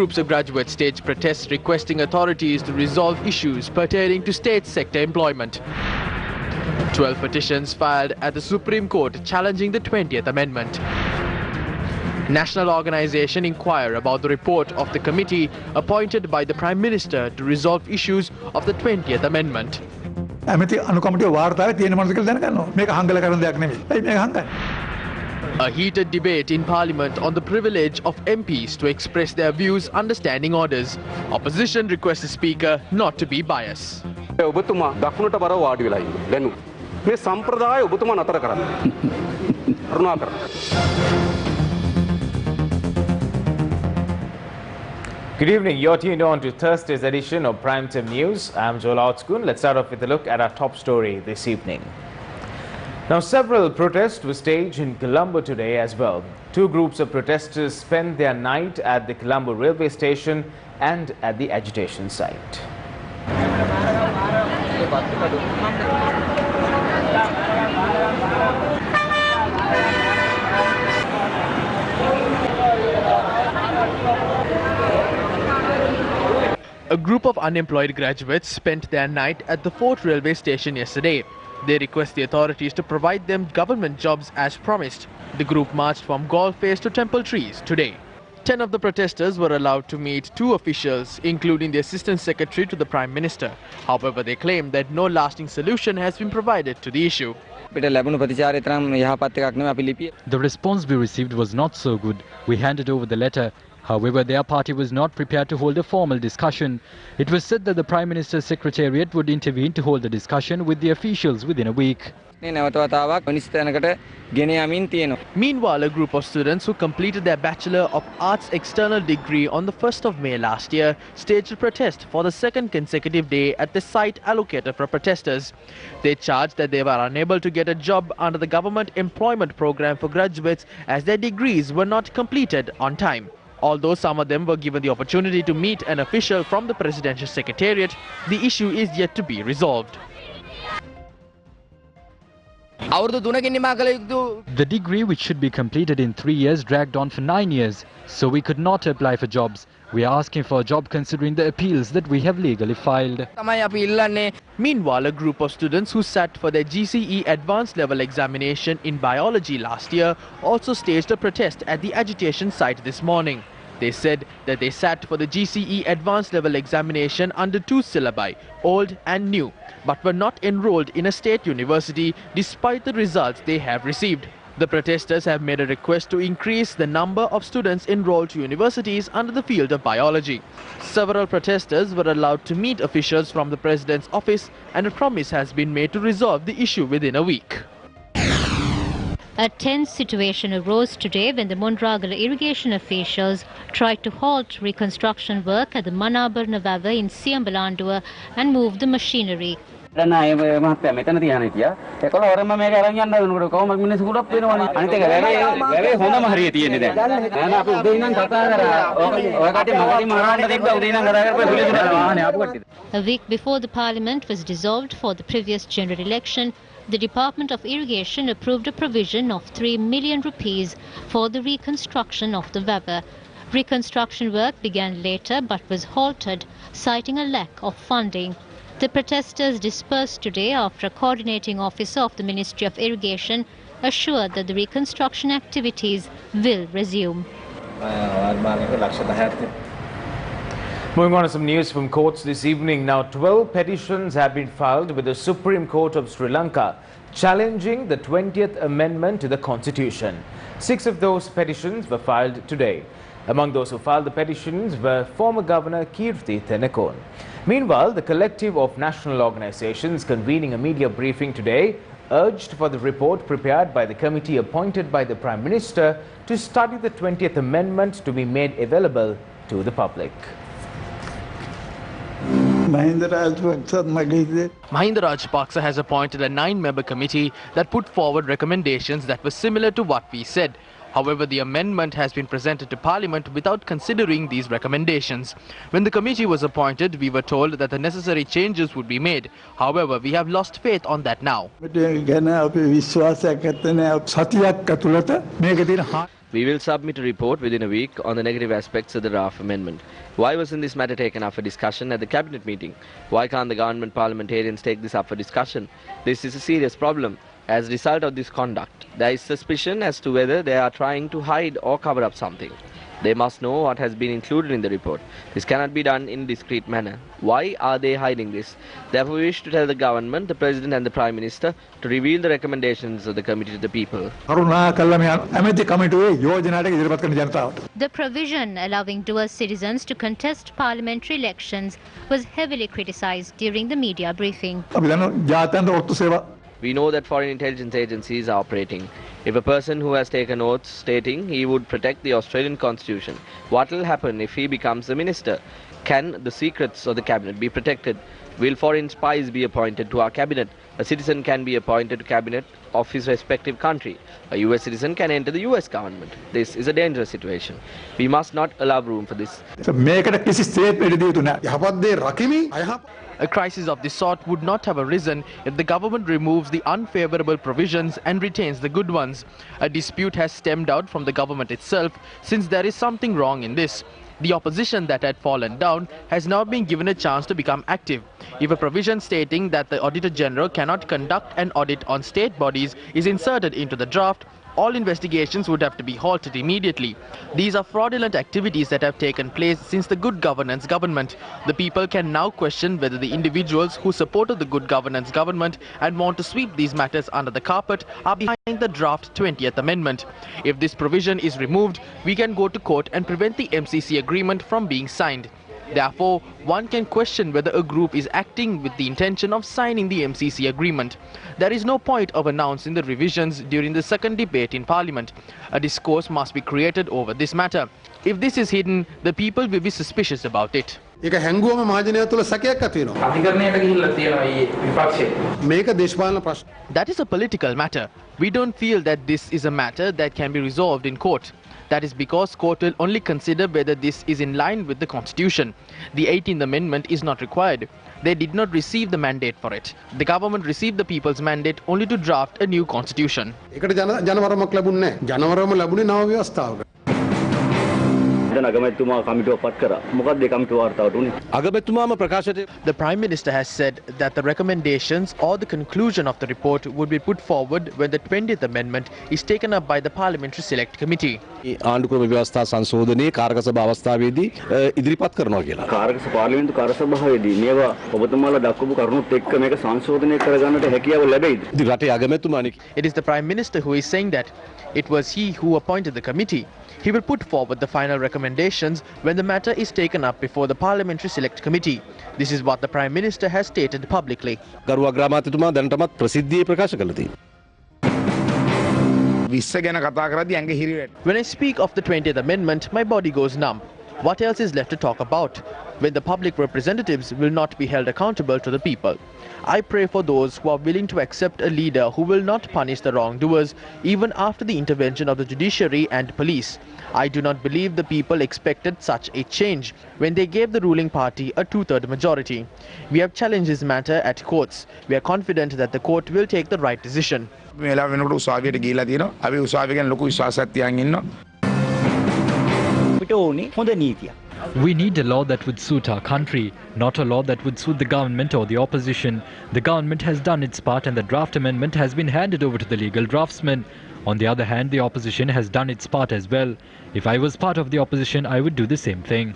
Groups of graduates staged protests requesting authorities to resolve issues pertaining to state sector employment. 12 petitions filed at the Supreme Court challenging the 20th Amendment. National organisation inquire about the report of the committee appointed by the Prime Minister to resolve issues of the 20th Amendment. A heated debate in Parliament on the privilege of MPs to express their views under standing orders. Opposition requests the Speaker not to be biased. Good evening. You're tuned on to Thursday's edition of Primetime News. I'm Joel Outskun. Let's start off with a look at our top story this evening. Now, several protests were staged in Colombo today as well. Two groups of protesters spent their night at the Colombo railway station and at the agitation site. A group of unemployed graduates spent their night at the Fort railway station yesterday. They request the authorities to provide them government jobs as promised. The group marched from Golf Face to Temple Trees today. 10 of the protesters were allowed to meet 2 officials, including the Assistant Secretary to the Prime Minister. However, they claim that no lasting solution has been provided to the issue. The response we received was not so good. We handed over the letter. However, their party was not prepared to hold a formal discussion. It was said that the Prime Minister's Secretariat would intervene to hold the discussion with the officials within a week. Meanwhile, a group of students who completed their Bachelor of Arts external degree on the 1st of May last year staged a protest for the second consecutive day at the site allocated for protesters. They charged that they were unable to get a job under the government employment program for graduates as their degrees were not completed on time. Although some of them were given the opportunity to meet an official from the Presidential Secretariat, the issue is yet to be resolved. The degree, which should be completed in 3 years, dragged on for 9 years, so we could not apply for jobs. We are asking for a job considering the appeals that we have legally filed. Meanwhile, a group of students who sat for their GCE advanced level examination in biology last year also staged a protest at the agitation site this morning. They said that they sat for the GCE advanced level examination under 2 syllabi, old and new, but were not enrolled in a state university despite the results they have received. The protesters have made a request to increase the number of students enrolled to universities under the field of biology. Several protesters were allowed to meet officials from the President's office, and a promise has been made to resolve the issue within a week. A tense situation arose today when the Mondragala irrigation officials tried to halt reconstruction work at the Manabarna Vava in Siambalandua and move the machinery. A week before the Parliament was dissolved for the previous general election, the Department of Irrigation approved a provision of 3 million rupees for the reconstruction of the Vava. Reconstruction work began later but was halted, citing a lack of funding. The protesters dispersed today after a coordinating officer of the Ministry of Irrigation assured that the reconstruction activities will resume. Moving on to some news from courts this evening. Now, 12 petitions have been filed with the Supreme Court of Sri Lanka challenging the 20th Amendment to the Constitution. 6 of those petitions were filed today. Among those who filed the petitions were former Governor Kirti Tenekon. Meanwhile, the collective of national organizations convening a media briefing today urged for the report prepared by the committee appointed by the Prime Minister to study the 20th Amendment to be made available to the public. Mahinda Rajapaksa has appointed a 9-member committee that put forward recommendations that were similar to what we said. However, the amendment has been presented to Parliament without considering these recommendations. When the committee was appointed, we were told that the necessary changes would be made. However, we have lost faith on that now. We will submit a report within a week on the negative aspects of the draft amendment. Why wasn't this matter taken up for discussion at the cabinet meeting? Why can't the government parliamentarians take this up for discussion? This is a serious problem. As a result of this conduct, there is suspicion as to whether they are trying to hide or cover up something. They must know what has been included in the report. This cannot be done in a discreet manner. Why are they hiding this? Therefore, we wish to tell the government, the President and the Prime Minister to reveal the recommendations of the committee to the people. The provision allowing dual citizens to contest parliamentary elections was heavily criticized during the media briefing. We know that foreign intelligence agencies are operating. If a person who has taken oaths stating he would protect the Australian Constitution, what will happen if he becomes a minister? Can the secrets of the cabinet be protected? Will foreign spies be appointed to our cabinet? A citizen can be appointed to cabinet of his respective country. A US citizen can enter the US government. This is a dangerous situation. We must not allow room for this. A crisis of this sort would not have arisen if the government removes the unfavourable provisions and retains the good ones. A dispute has stemmed out from the government itself, since there is something wrong in this. The opposition that had fallen down has now been given a chance to become active. If a provision stating that the Auditor General cannot conduct an audit on state bodies is inserted into the draft, all investigations would have to be halted immediately. These are fraudulent activities that have taken place since the good governance government. The people can now question whether the individuals who supported the good governance government and want to sweep these matters under the carpet are behind the draft 20th Amendment. If this provision is removed, we can go to court and prevent the MCC agreement from being signed. Therefore, one can question whether a group is acting with the intention of signing the MCC agreement. There is no point of announcing the revisions during the second debate in Parliament. A discourse must be created over this matter. If this is hidden, the people will be suspicious about it. That is a political matter. We don't feel that this is a matter that can be resolved in court. That is because court will only consider whether this is in line with the Constitution. The 18th Amendment is not required. They did not receive the mandate for it. The government received the people's mandate only to draft a new constitution. The Prime Minister has said that the recommendations or the conclusion of the report would be put forward when the 20th Amendment is taken up by the Parliamentary Select Committee. It is the Prime Minister who is saying that. It was he who appointed the committee. He will put forward the final recommendations when the matter is taken up before the Parliamentary Select Committee. This is what the Prime Minister has stated publicly. When I speak of the 20th Amendment, my body goes numb. What else is left to talk about when the public representatives will not be held accountable to the people? I pray for those who are willing to accept a leader who will not punish the wrongdoers even after the intervention of the judiciary and police. I do not believe the people expected such a change when they gave the ruling party a two-third majority. We have challenged this matter at courts. We are confident that the court will take the right decision. We need a law that would suit our country, not a law that would suit the government or the opposition. The government has done its part and the draft amendment has been handed over to the legal draftsman. On the other hand, the opposition has done its part as well. If I was part of the opposition, I would do the same thing.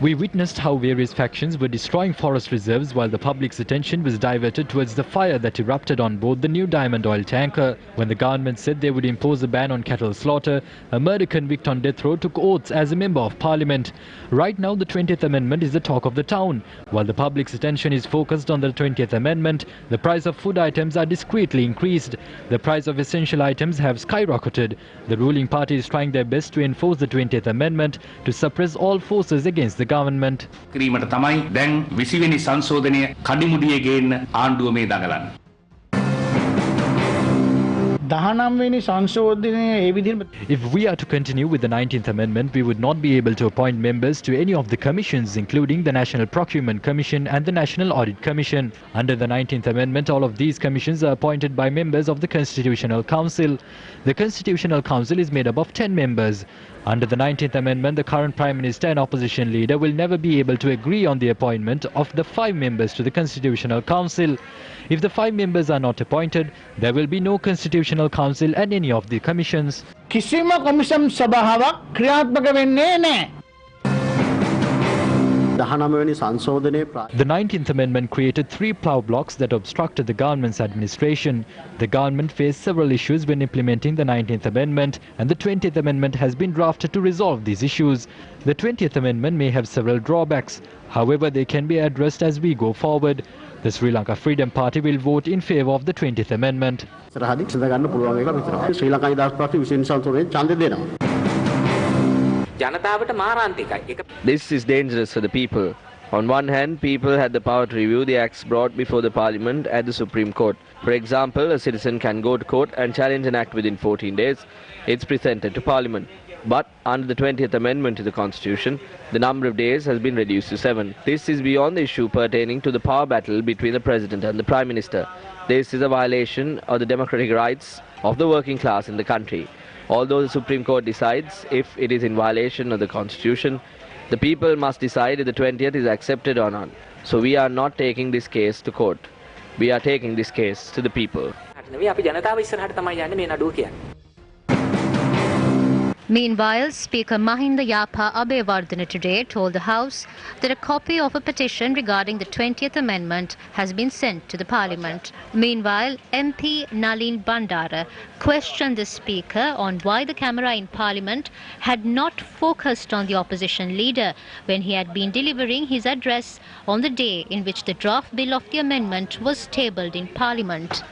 We witnessed how various factions were destroying forest reserves while the public's attention was diverted towards the fire that erupted on board the New Diamond oil tanker. When the government said they would impose a ban on cattle slaughter, a murder convict on death row took oaths as a member of parliament. Right now, the 20th Amendment is the talk of the town. While the public's attention is focused on the 20th Amendment, the price of food items are discreetly increased. The price of essential items have skyrocketed. The ruling party is trying their best to enforce the 20th Amendment, to suppress all forces against the government. කිරීමට තමයි දැන් 20 වෙනි සංශෝධනය කඩිමුඩියේ ගේන්න ආණ්ඩුව මේ දඟලන්නේ. 19 වෙනි සංශෝධනයේ ඒ විදිහට If we are to continue with the 19th Amendment, we would not be able to appoint members to any of the commissions, including the National Procurement Commission and the National Audit Commission. Under the 19th Amendment, all of these commissions are appointed by members of the Constitutional Council. The Constitutional Council is made up of 10 members. Under the 19th Amendment, the current Prime Minister and opposition leader will never be able to agree on the appointment of the 5 members to the Constitutional Council. If the 5 members are not appointed, there will be no Constitutional Council and any of the commissions. කිසිම commission සභාවක් ක්‍රියාත්මක වෙන්නේ නැහැ. The 19th Amendment created 3 plough blocks that obstructed the government's administration. The government faced several issues when implementing the 19th Amendment, and the 20th Amendment has been drafted to resolve these issues. The 20th Amendment may have several drawbacks. However, they can be addressed as we go forward. The Sri Lanka Freedom Party will vote in favour of the 20th Amendment. This is dangerous for the people. On one hand, people had the power to review the acts brought before the Parliament at the Supreme Court. For example, a citizen can go to court and challenge an act within 14 days. It's presented to Parliament. But under the 20th Amendment to the Constitution, the number of days has been reduced to 7. This is beyond the issue pertaining to the power battle between the President and the Prime Minister. This is a violation of the democratic rights of the working class in the country. Although the Supreme Court decides if it is in violation of the Constitution, the people must decide if the 20th is accepted or not. So we are not taking this case to court. We are taking this case to the people. Meanwhile, Speaker Mahinda Yapa Abeyewardene today told the House that a copy of a petition regarding the 20th Amendment has been sent to the Parliament. Meanwhile, MP Nalin Bandara questioned the Speaker on why the camera in Parliament had not focused on the opposition leader when he had been delivering his address on the day in which the draft bill of the amendment was tabled in Parliament.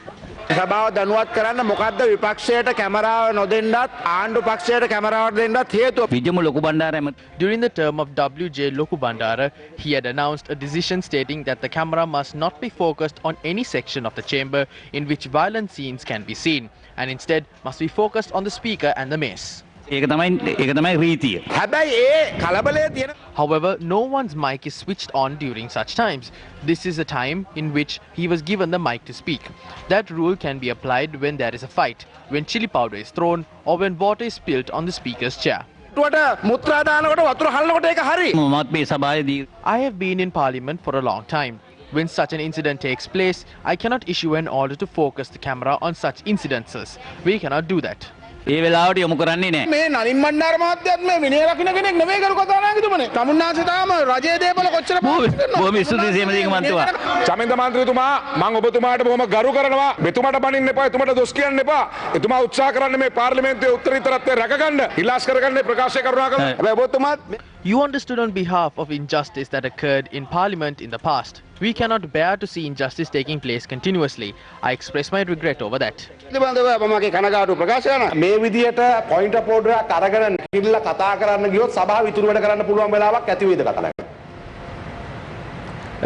සභාව දැනුවත් කරන්න මොකද්ද විපක්ෂයට කැමරාව නොදෙන්නත් ආණ්ඩු පක්ෂයට කැමරාව දෙන්නත් හේතුව. විජම ලොකු Bandara During the term of W.J. Lokubandara, he had announced a decision stating that the camera must not be focused on any section of the chamber in which violent scenes can be seen, and instead must be focused on the speaker and the mace. ඒක තමයි රීතිය. හැබැයි ඒ කලබලයේ තියෙන However, no one's mic is switched on during such times. This is a time in which he was given the mic to speak. That rule can be applied when there is a fight, when chili powder is thrown, or when water is spilled on the speaker's chair. මුත්‍රා දානකොට වතුර හල්නකොට ඒක හරි. මමත් මේ සභාවේදී I have been in Parliament for a long time. When such an incident takes place, I cannot issue an order to focus the camera on such incidences. We cannot do that. ඒ වෙලාවට යොමු කරන්නේ නැහැ. මේ නලින් මණ්ඩාර මහත්තයාත් මේ විනය රකින්න කෙනෙක් නෙමෙයි කරු කතානායකතුමනේ. තමුන්නාන්සේ තාම රජයේ දේපල කොච්චර බොහොම ස්තුතියි සේමදීක මන්තුමා. චමින්ද මන්ත්‍රීතුමා මම ඔබතුමාට බොහොම ගරු කරනවා. මෙතුමාට බනින්න එපා. එතුමාට දොස් කියන්න එපා. එතුමා උත්සාහ කරන්නේ මේ පාර්ලිමේන්තුවේ උත්තරීතරත්වය රැකගන්න, ඉලාස් කරගන්න ප්‍රකාශය කරුණා කරනවා. හැබැයි ඔබතුමාත් You understood on behalf of injustice that occurred in Parliament in the past. We cannot bear to see injustice taking place continuously. I express my regret over that. පිළිබඳව මමගේ කනගාටු ප්‍රකාශ කරනවා. මේ විදියට පොයින්ට් ඔෆ් ඕඩර් එකක් අරගෙන කිල්ල කතා කරන්න ගියොත් සභාව ඉතුරු වැඩ කරන්න පුළුවන් වෙලාවක් ඇති වෙයිද කතා කරන්න.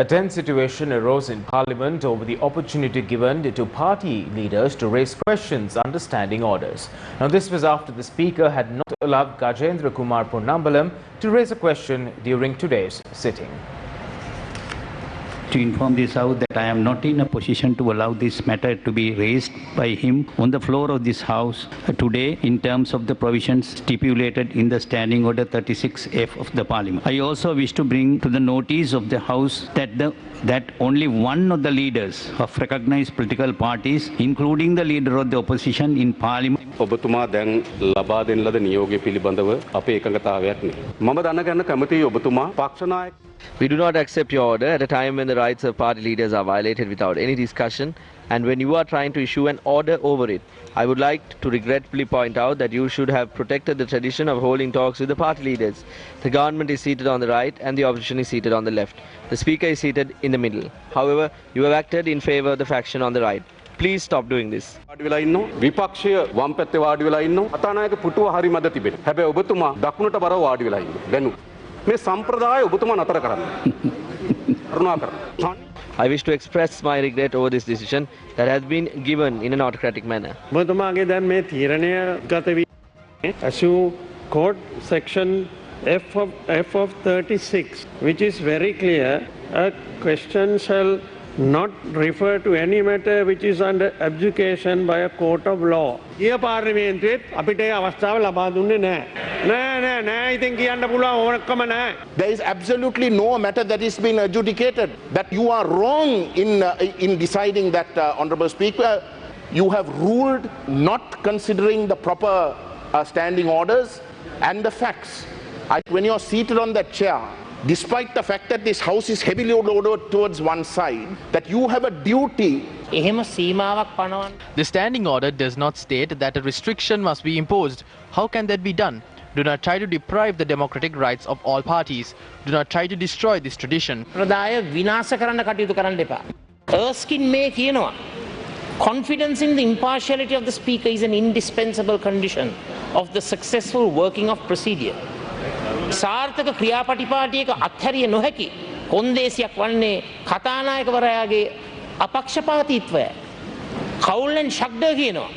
A tense situation arose in Parliament over the opportunity given to party leaders to raise questions under standing orders. Now, this was after the Speaker had not allowed Gajendra Kumar Ponnambalam to raise a question during today's sitting. To inform this House that I am not in a position to allow this matter to be raised by him on the floor of this House today in terms of the provisions stipulated in the Standing Order 36F of the Parliament. I also wish to bring to the notice of the House that only one of the leaders of recognized political parties, including the leader of the opposition in Parliament, ඔබතුමා දැන් ලබා දෙන ලද නියෝගය පිළිබඳව අපේ එකඟතාවයක් නේ. මම දැනගන්න කැමතියි ඔබතුමා පක්ෂ නායක. We do not accept your order at a time when the rights of party leaders are violated without any discussion, and when you are trying to issue an order over it. I would like to regretfully point out that you should have protected the tradition of holding talks with the party leaders. The government is seated on the right and the opposition is seated on the left. The Speaker is seated in the middle. However, you have acted in favour of the faction on the right. Please stop doing this. වාඩි වෙලා ඉන්නවා. විපක්ෂය වම් පැත්තේ වාඩි වෙලා ඉන්නවා. කතානායක පුටුව හරි මැද තිබෙනවා. හැබැයි ඔබතුමා දකුණට බරව වාඩි වෙලා ඉන්නවා. දැන් මේ සම්ප්‍රදාය ඔබතුමා නතර කරන්න. කරුණාකරන්න. I wish to express my regret over this decision that has been given in an autocratic manner. ඔබතුමාගේ දැන් මේ තීරණය ගත වී assume code section F of 36, which is very clear. A question shall not refer to any matter which is under adjudication by a court of law. ඊය පාර්ලිමේන්තුවේත් අපිට ඒ අවස්ථාව ලබා දුන්නේ නැහැ. නෑ ඉතින් කියන්න පුළුවන් ඕනකම නැහැ. There is absolutely no matter that is been adjudicated. That you are wrong in deciding that, Honourable Speaker. You have ruled not considering the proper standing orders and the facts. When you are seated on that chair, despite the fact that this house is heavily loaded towards one side, that you have a duty. The standing order does not state that a restriction must be imposed. How can that be done? Do not try to deprive the democratic rights of all parties. Do not try to destroy this tradition. Erskine may කියනවා confidence in the impartiality of the speaker is an indispensable condition of the successful working of procedure. සාර්ථක ක්‍රියාපටිපාටියක අත්හැරිය නොහැකි කොන්දේසියක් වන්නේ කතානායකවරයාගේ අපක්ෂපාතීත්වය. Cowell and Shagder කියනවා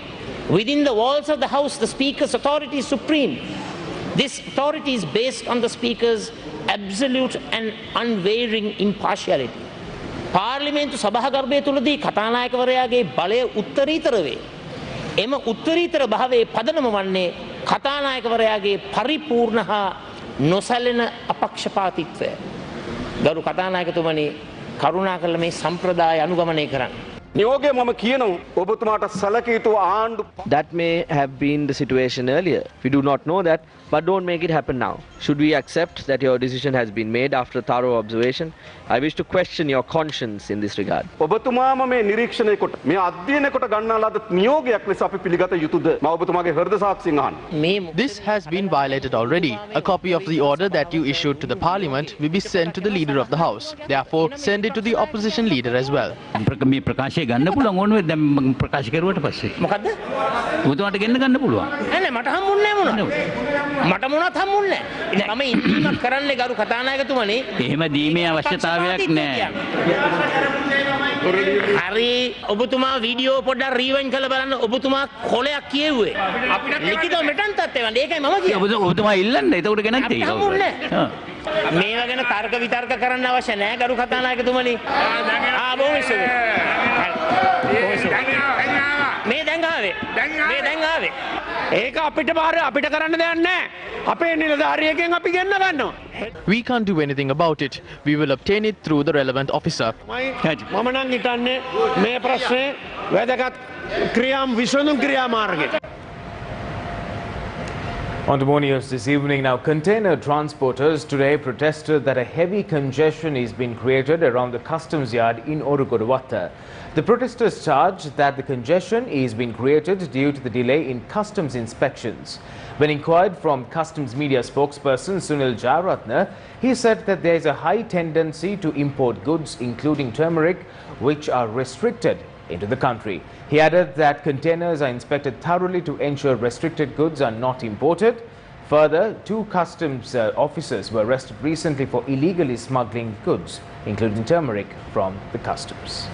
within the walls of the house the speaker's authority is supreme. This authority is based on the speaker's absolute and unwavering impartiality. පාර්ලිමේන්තු සභාගර්භය තුලදී කතානායකවරයාගේ බලය උත්තරීතර වේ. එම උත්තරීතර භාවයේ පදනම වන්නේ කතානායකවරයාගේ පරිපූර්ණ හා නොසැලෙන අපක්ෂපාතීත්වය. ගරු කතානායකතුමනි කරුණාකරලා මේ සම්ප්‍රදාය අනුගමනය කරන්න. නියෝගය මම කියනවා ඔබතුමාට සැලකිය යුතු ආණ්ඩු. That may have been the situation earlier. We do not know that, but don't make it happen now. Should we accept that your decision has been made after thorough observation? I wish to question your conscience in this regard. ඔබතුමාම මේ නිරීක්ෂණය කොට මේ අධ්‍යයනය කොට ගන්නා ලද නියෝගයක් ලෙස අපි පිළිගත යුතුද? මම ඔබතුමාගේ හෘද සාක්ෂියෙන් අහන්නේ. This has been violated already. A copy of the order that you issued to the parliament will be sent to the leader of the house. Therefore, send it to the opposition leader as well. මේ ප්‍රකාශය ගන්න පුළුවන් ඕනේ දැන් ප්‍රකාශ කරුවට පස්සේ. මොකද්ද? ඔබතුමාට ගන්න පුළුවන්. නෑ මට හම්බුන්නේ නැහැ මොනවා. මට මොනවත් හම්බුන්නේ නැහැ. මම ඉල්ලීමක් කරන්නේ ගරු කතානායකතුමනි. එහෙම දීමේ අවශ්‍යතාවයක් නැහැ. හරි ඔබතුමා වීඩියෝ පොඩ්ඩක් රීවයින්ඩ් කරලා බලන්න ඔබතුමා කොලයක් කියෙව්වේ. ලිඛිතව මෙතනටත් එවන්න. ඒකයි මම කියන්නේ. ඔබතුමා ඉල්ලන්න. එතකොට ගෙනත් ඒක. මේවා ගැන තර්ක විතර්ක කරන්න අවශ්‍ය නැහැ ගරු කතානායකතුමනි. බොහොම මේ දැන් ආවේ. ඒක අපිට අපිට කරන්න දෙයක් නැහැ. අපේ නිලධාරියෙක්ගෙන් අපි ගෙන්න ගන්නවා. We can't do anything about it. We will obtain it through the relevant officer. මම නම් හිතන්නේ මේ ප්‍රශ්නේ වැදගත් විසඳුම් ක්‍රියාමාර්ගය. On to more news this evening. Now, container transporters today protested that a heavy congestion is being created around the customs yard in Orugoduwatta. The protesters charged that the congestion is being created due to the delay in customs inspections. When inquired from customs media spokesperson Sunil Jayaratne, he said that there is a high tendency to import goods including turmeric which are restricted into the country. He added that containers are inspected thoroughly to ensure restricted goods are not imported. Further, 2 customs officers were arrested recently for illegally smuggling goods, including turmeric, from the customs.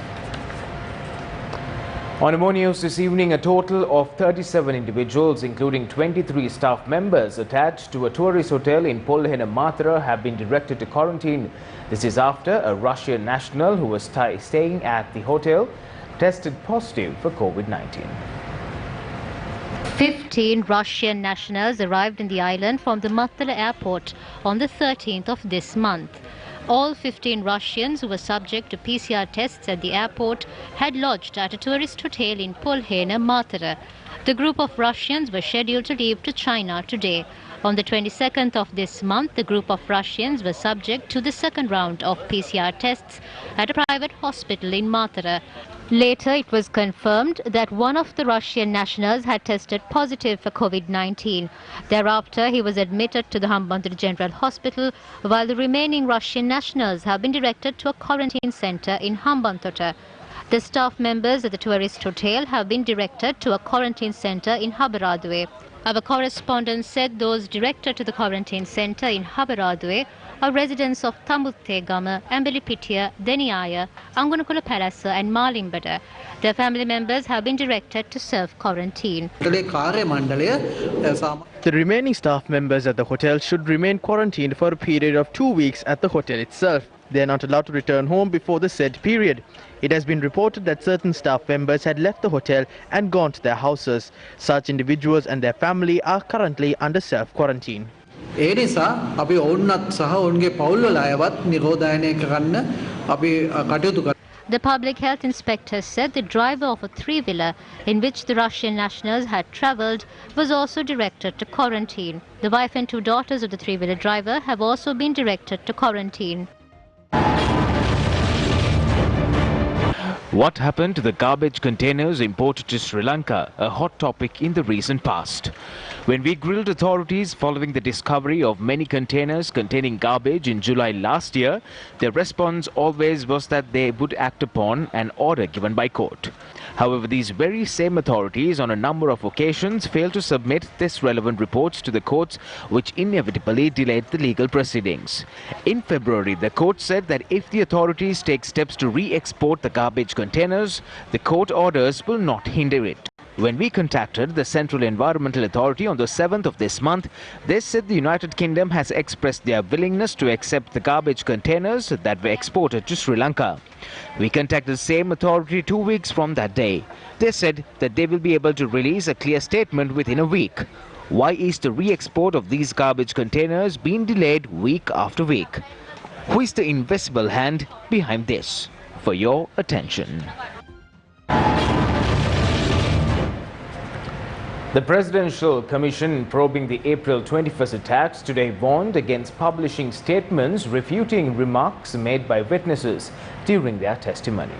On more news this evening, a total of 37 individuals, including 23 staff members attached to a tourist hotel in Bulletin, Matara, have been directed to quarantine. This is after a Russian national who was staying at the hotel tested positive for COVID-19. 15 Russian nationals arrived in the island from the Matala airport on the 13th of this month. All 15 Russians who were subject to PCR tests at the airport had lodged at a tourist hotel in Bulletin, Matara. The group of Russians were scheduled to leave to China today. On the 22nd of this month, the group of Russians were subject to the second round of PCR tests at a private hospital in Matara. Later, it was confirmed that one of the Russian nationals had tested positive for COVID-19. Thereafter, he was admitted to the Hambantota General Hospital, while the remaining Russian nationals have been directed to a quarantine center in Hambantota. The staff members at the tourist hotel have been directed to a quarantine centre in Habaradwe. Our correspondent said those directed to the quarantine centre in Habaradwe are residents of Tambuttegama, Ambelipitiya, Deniyaya, Angunakula Palasa and Malimbada. Their family members have been directed to self-quarantine. The remaining staff members at the hotel should remain quarantined for a period of 2 weeks at the hotel itself. They are not allowed to return home before the said period. It has been reported that certain staff members had left the hotel and gone to their houses. Such individuals and their family are currently under self-quarantine. The public health inspector said the driver of a three-wheeler in which the Russian nationals had travelled was also directed to quarantine. The wife and two daughters of the three-wheeler driver have also been directed to quarantine. What happened to the garbage containers imported to Sri Lanka? A hot topic in the recent past. When we grilled authorities following the discovery of many containers containing garbage in July last year, their response always was that they would act upon an order given by court. However, these very same authorities on a number of occasions failed to submit this relevant reports to the courts, which inevitably delayed the legal proceedings. In February, the court said that if the authorities take steps to re-export the garbage containers, the court orders will not hinder it. When we contacted the Central Environmental Authority on the 7th of this month, they said the United Kingdom has expressed their willingness to accept the garbage containers that were exported to Sri Lanka. We contacted the same authority 2 weeks from that day. They said that they will be able to release a clear statement within a week. Why is the re-export of these garbage containers being delayed week after week? Who is the invisible hand behind this? For your attention. The Presidential Commission probing the April 21st attacks today warned against publishing statements refuting remarks made by witnesses during their testimony.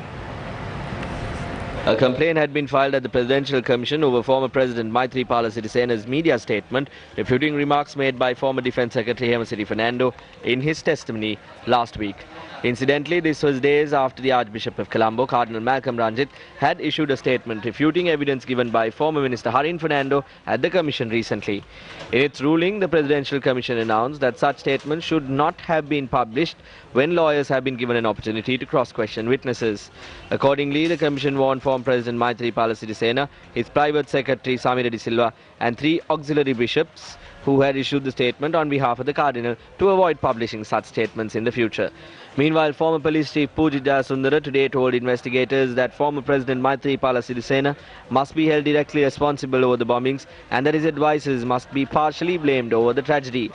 A complaint had been filed at the Presidential Commission over former President Maithripala Sirisena's media statement refuting remarks made by former Defence Secretary Hemasiri Fernando in his testimony last week. Incidentally, this was days after the Archbishop of Colombo, Cardinal Malcolm Ranjit, had issued a statement refuting evidence given by former Minister Harin Fernando at the Commission recently. In its ruling, the Presidential Commission announced that such statements should not have been published when lawyers have been given an opportunity to cross-question witnesses. Accordingly, the Commission warned former President Maithripala Sirisena, his private secretary Samira De Silva and 3 auxiliary bishops who had issued the statement on behalf of the Cardinal to avoid publishing such statements in the future. Meanwhile, former Police Chief Pujit Jayasundara today told investigators that former President Maithripala Sirisena must be held directly responsible over the bombings and that his advisers must be partially blamed over the tragedy.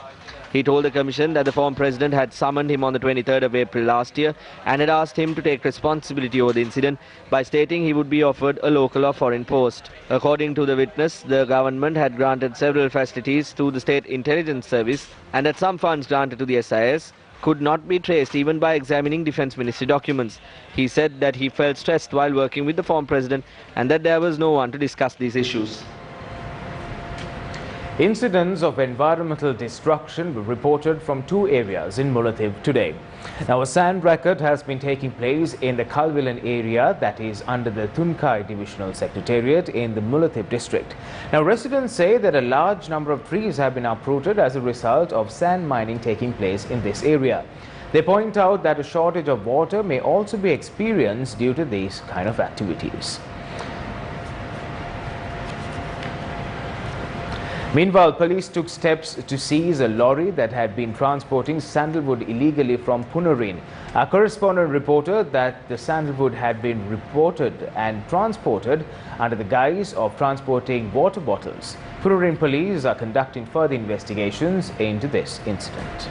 He told the Commission that the former President had summoned him on the 23rd of April last year and had asked him to take responsibility over the incident by stating he would be offered a local or foreign post. According to the witness, the government had granted several facilities to the State Intelligence Service and that some funds granted to the SIS could not be traced even by examining Defence Ministry documents. He said that he felt stressed while working with the former President and that there was no one to discuss these issues. Incidents of environmental destruction were reported from 2 areas in Mullaitivu today. Now, a sand record has been taking place in the Kalwilan area that is under the Tunkai Divisional Secretariat in the Mullaitivu district. Now, residents say that a large number of trees have been uprooted as a result of sand mining taking place in this area. They point out that a shortage of water may also be experienced due to these kind of activities. Meanwhile, police took steps to seize a lorry that had been transporting sandalwood illegally from Punarin. Our correspondent reported that the sandalwood had been reported and transported under the guise of transporting water bottles. Punarin police are conducting further investigations into this incident.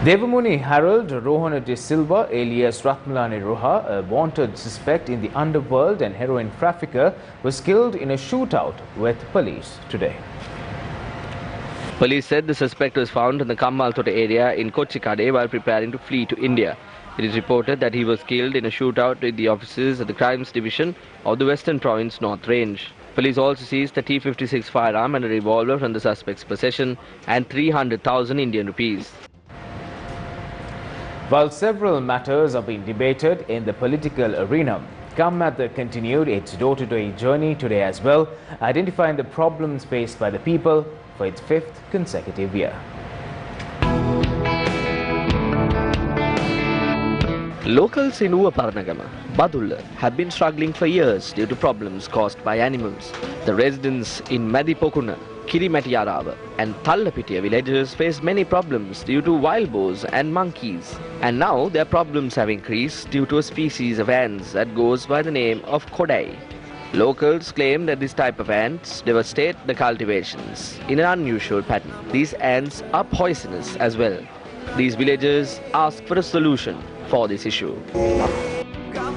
Devamuni Harold Rohana De Silva alias Ratmalani Roha, a wanted suspect in the underworld and heroin trafficker, was killed in a shootout with police today. Police said the suspect was found in the Kammaltota area in Kochikade while preparing to flee to India. It is reported that he was killed in a shootout with the officers of the Crimes Division of the Western Province North Range. Police also seized a T-56 firearm and a revolver from the suspect's possession and 300,000 Indian rupees. While several matters are being debated in the political arena, Gammatha continued its door-to-door journey today as well, identifying the problems faced by the people for its 5th consecutive year. Locals in Uwaparanagama, Badulla, have been struggling for years due to problems caused by animals. The residents in Madipokuna, Kirimatiyarawa and Thallapitiya villages face many problems due to wild boars and monkeys. And now their problems have increased due to a species of ants that goes by the name of Kodai. Locals claim that this type of ants devastate the cultivations in an unusual pattern. These ants are poisonous as well. These villagers ask for a solution for this issue.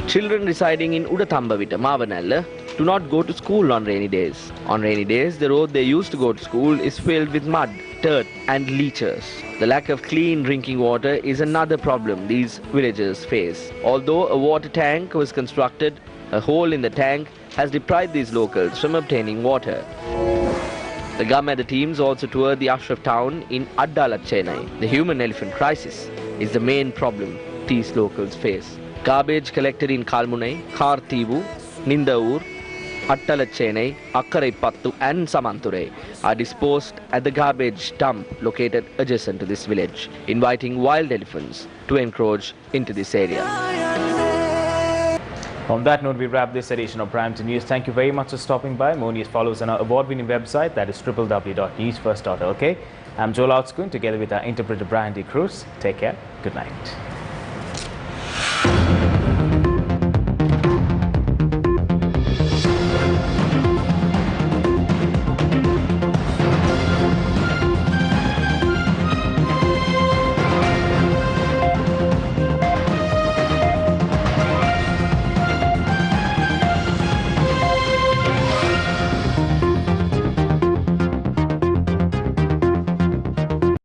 Children residing in Udatambavita, Mavanalla, do not go to school on rainy days. On rainy days, the road they used to go to school is filled with mud, dirt and leeches. The lack of clean drinking water is another problem these villagers face. Although a water tank was constructed, a hole in the tank has deprived these locals from obtaining water. The Gammatha teams also toured the Ashraf town in Addalachenai. The human-elephant crisis is the main problem these locals face. Garbage collected in Kalmunai, Kartivu, Nindaur, Attalachenai, Akkaraipattu and Samanture are disposed at the garbage dump located adjacent to this village, inviting wild elephants to encroach into this area. On that note, we wrap this edition of Prime Time News. Thank you very much for stopping by. More news follows on our award-winning website, that is www.newsfirst.lk. I'm Joel Outskun, together with our interpreter Brian D. Cruz. Take care. Good night.